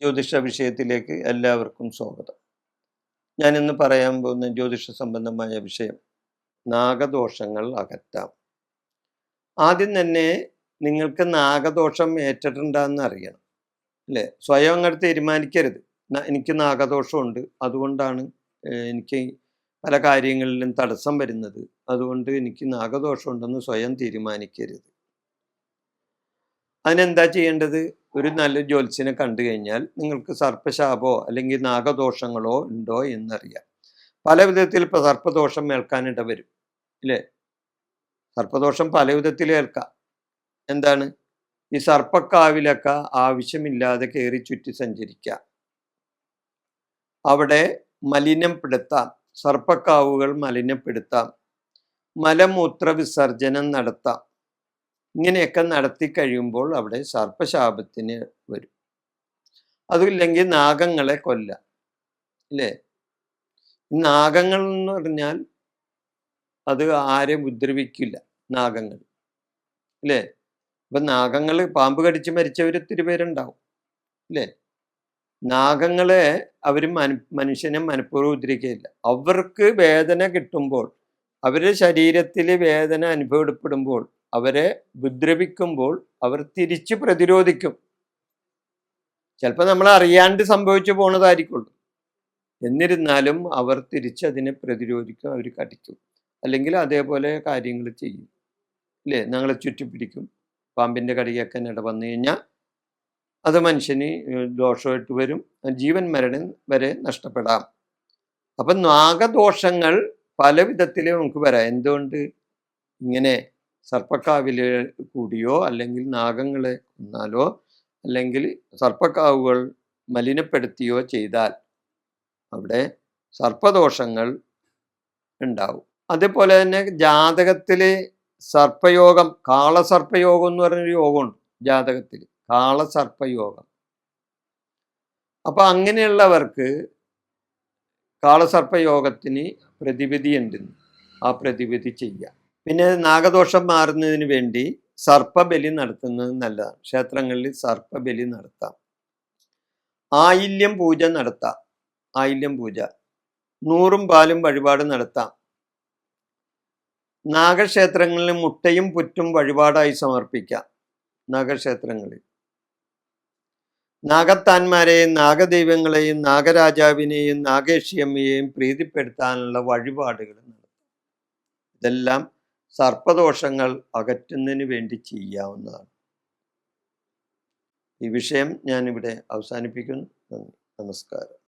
ജ്യോതിഷ വിഷയത്തിലേക്ക് എല്ലാവർക്കും സ്വാഗതം. ഞാൻ ഇന്ന് പറയാൻ പോകുന്ന ജ്യോതിഷ സംബന്ധമായ വിഷയം നാഗദോഷങ്ങൾ അകറ്റാം. ആദ്യം തന്നെ നിങ്ങൾക്ക് നാഗദോഷം ഏറ്റിട്ടുണ്ടെന്ന് അറിയണം, അല്ലേ? സ്വയം അങ്ങോട്ട് തീരുമാനിക്കരുത് എനിക്ക് നാഗദോഷമുണ്ട്, അതുകൊണ്ടാണ് എനിക്ക് പല കാര്യങ്ങളിലും തടസ്സം വരുന്നത്, അതുകൊണ്ട് എനിക്ക് നാഗദോഷമുണ്ടെന്ന് സ്വയം തീരുമാനിക്കരുത്. അതിനെന്താ ചെയ്യേണ്ടത്? ഒരു നല്ല ജ്യോത്സ്യനെ കണ്ടു കഴിഞ്ഞാൽ നിങ്ങൾക്ക് സർപ്പശാപോ അല്ലെങ്കിൽ നാഗദോഷങ്ങളോ ഉണ്ടോ എന്നറിയാം. പല വിധത്തിൽ ഇപ്പോൾ സർപ്പദോഷം ഏൽക്കാനിട വരും, ഇല്ലേ? സർപ്പദോഷം പല വിധത്തിൽ ഏൽക്കാം. എന്താണ്? ഈ സർപ്പക്കാവിലൊക്കെ ആവശ്യമില്ലാതെ കയറി ചുറ്റി സഞ്ചരിക്കാം, അവിടെ മലിനപ്പെടുത്താം, സർപ്പക്കാവുകൾ മലിനപ്പെടുത്താം, മലമൂത്ര വിസർജനം നടത്താം. ഇങ്ങനെയൊക്കെ നടത്തി കഴിയുമ്പോൾ അവിടെ സർപ്പശാപത്തിന് വരും. അതുമില്ലെങ്കിൽ നാഗങ്ങളെ കൊല്ലാം, അല്ലേ? നാഗങ്ങൾ എന്ന് പറഞ്ഞാൽ അത് ആരെ ഉപദ്രവിക്കില്ല, നാഗങ്ങൾ, അല്ലേ? അപ്പം നാഗങ്ങൾ പാമ്പ് കടിച്ച് മരിച്ചവർ ഒത്തിരി പേരുണ്ടാവും, അല്ലേ? നാഗങ്ങളെ അവർ മനുഷ്യനെ മനഃപൂർവ്വം ഉപദ്രവിക്കുകയില്ല. അവർക്ക് വേദന കിട്ടുമ്പോൾ, അവരുടെ ശരീരത്തിൽ വേദന അനുഭവപ്പെടുമ്പോൾ, അവരെ ഉപദ്രവിക്കുമ്പോൾ അവർ തിരിച്ച് പ്രതിരോധിക്കും. ചിലപ്പോൾ നമ്മൾ അറിയാണ്ട് സംഭവിച്ചു പോണതായിരിക്കുള്ളൂ. എന്നിരുന്നാലും അവർ തിരിച്ചതിനെ പ്രതിരോധിക്കും, അവർ കടിക്കും, അല്ലെങ്കിൽ അതേപോലെ കാര്യങ്ങൾ ചെയ്യും, അല്ലേ? ഞങ്ങളെ ചുറ്റിപ്പിടിക്കും. പാമ്പിൻ്റെ കടിയൊക്കെ ഇട വന്നു കഴിഞ്ഞാൽ അത് മനുഷ്യന് ദോഷമായിട്ട് വരും, ജീവൻ മരണം വരെ നഷ്ടപ്പെടാം. അപ്പം നാഗദോഷങ്ങൾ പല വിധത്തിൽ നമുക്ക് വരാം. എന്തുകൊണ്ട്? ഇങ്ങനെ സർപ്പക്കാവിൽ കൂടിയോ അല്ലെങ്കിൽ നാഗങ്ങളെ കൊന്നാലോ അല്ലെങ്കിൽ സർപ്പക്കാവുകൾ മലിനപ്പെടുത്തിയോ ചെയ്താൽ അവിടെ സർപ്പദോഷങ്ങൾ ഉണ്ടാവും. അതേപോലെ തന്നെ ജാതകത്തിൽ സർപ്പയോഗം, കാളസർപ്പയോഗം എന്ന് പറഞ്ഞൊരു യോഗമുണ്ട് ജാതകത്തിൽ, കാളസർപ്പയോഗം. അപ്പം അങ്ങനെയുള്ളവർക്ക് കാളസർപ്പയോഗത്തിന് പ്രതിവിധി ഉണ്ടെന്ന്, ആ പ്രതിവിധി ചെയ്യാം. പിന്നെ നാഗദോഷം മാറുന്നതിന് വേണ്ടി സർപ്പബലി നടത്തുന്നത് നല്ലതാണ്. ക്ഷേത്രങ്ങളിൽ സർപ്പബലി നടത്താം. ആയില്യം പൂജ നടത്താം. ആയില്യം പൂജ, 100 പാലും വഴിപാട് നടത്താം. നാഗക്ഷേത്രങ്ങളിൽ മുട്ടയും പുറ്റും വഴിപാടായി സമർപ്പിക്കാം. നാഗക്ഷേത്രങ്ങളിൽ നാഗത്താന്മാരെയും നാഗദൈവങ്ങളെയും നാഗരാജാവിനെയും നാഗേഷിയമ്മയെയും പ്രീതിപ്പെടുത്താനുള്ള വഴിപാടുകൾ നടത്താം. ഇതെല്ലാം സർപ്പദോഷങ്ങൾ അകറ്റുന്നതിന് വേണ്ടി ചെയ്യാവുന്നതാണ്. ഈ വിഷയം ഞാനിവിടെ അവസാനിപ്പിക്കുന്നു. നന്ദി, നമസ്കാരം.